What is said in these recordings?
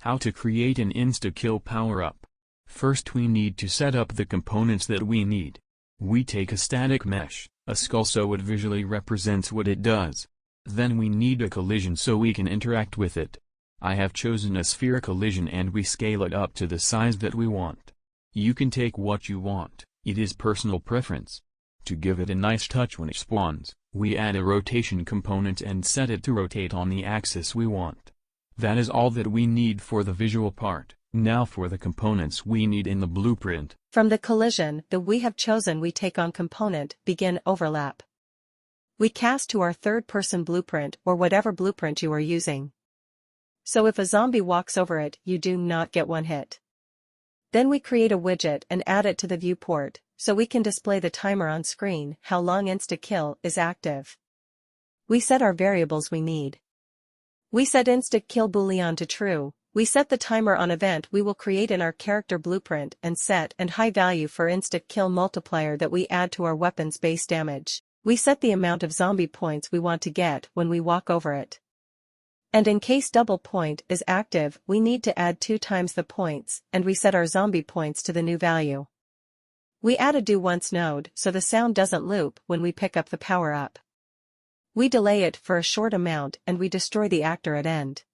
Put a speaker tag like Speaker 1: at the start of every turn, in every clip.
Speaker 1: How to create an insta-kill power-up. First we need to set up the components that we need. We take a static mesh, a skull so it visually represents what it does. Then we need a collision so we can interact with it. I have chosen a sphere collision and we scale it up to the size that we want. You can take what you want, it is personal preference. To give it a nice touch when it spawns, we add a rotation component and set it to rotate on the axis we want. That is all that we need for the visual part. Now for the components we need in the blueprint.
Speaker 2: From the collision that we have chosen, we take on component begin overlap. We cast to our third-person blueprint or whatever blueprint you are using. So if a zombie walks over it, you do not get one hit. Then we create a widget and add it to the viewport, so we can display the timer on screen how long insta-kill is active. We set our variables we need. We set insta-kill boolean to true. We set the timer on event we will create in our character blueprint and set and high value for insta-kill multiplier that we add to our weapon's base damage. We set the amount of zombie points we want to get when we walk over it. And in case double point is active, we need to add 2 times the points, and we set our zombie points to the new value. We add a do once node so the sound doesn't loop when we pick up the power-up. We delay it for a short amount and we destroy the actor at end.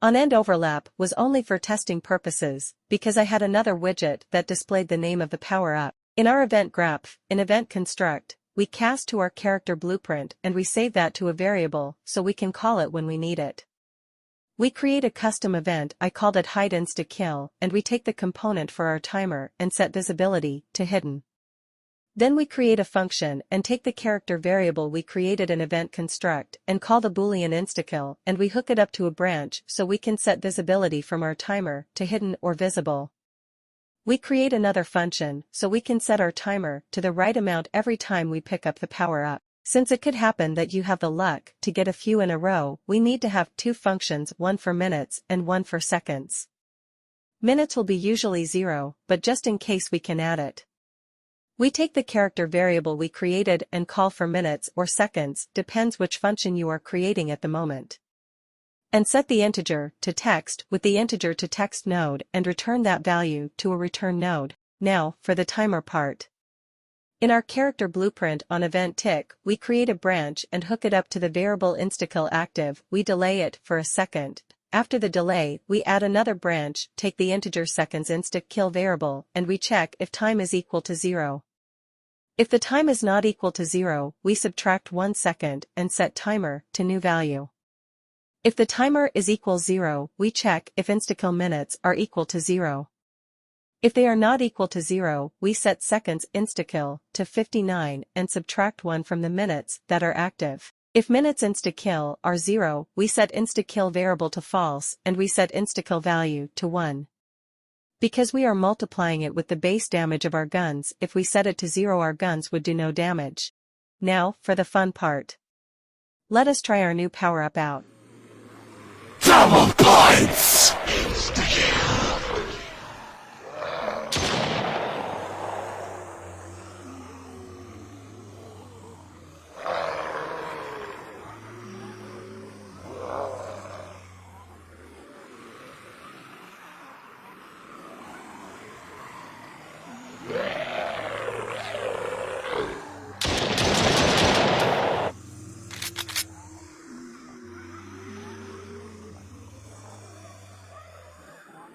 Speaker 2: On end overlap was only for testing purposes, because I had another widget that displayed the name of the power-up. In our event graph, in event construct, we cast to our character blueprint and we save that to a variable so we can call it when we need it. We create a custom event, I called it hide insta-kill, and we take the component for our timer and set visibility to hidden. Then we create a function and take the character variable we created in event construct and call the boolean instakill, and we hook it up to a branch so we can set visibility from our timer to hidden or visible. We create another function so we can set our timer to the right amount every time we pick up the power-up. Since it could happen that you have the luck to get a few in a row, we need to have 2 functions, one for minutes and one for seconds. Minutes will be usually 0, but just in case we can add it. We take the character variable we created and call for minutes or seconds, depends which function you are creating at the moment. And set the integer to text with the integer to text node and return that value to a return node. Now, for the timer part. In our character blueprint on event tick, we create a branch and hook it up to the variable instakill active, we delay it for a second. After the delay, we add another branch, take the integer seconds instakill variable, and we check if time is equal to 0. If the time is not equal to 0, we subtract 1 second and set timer to new value. If the timer is equal 0, we check if instakill minutes are equal to 0. If they are not equal to 0, we set seconds instakill to 59 and subtract 1 from the minutes that are active. If minutes instakill are 0, we set instakill variable to false and we set instakill value to 1. Because we are multiplying it with the base damage of our guns, if we set it to 0 our guns would do no damage. Now, for the fun part. Let us try our new power-up out.
Speaker 3: Double points!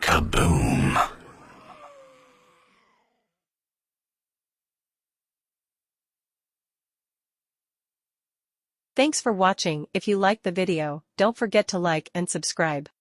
Speaker 3: Kaboom!
Speaker 2: Thanks for watching. If you liked the video, don't forget to like and subscribe.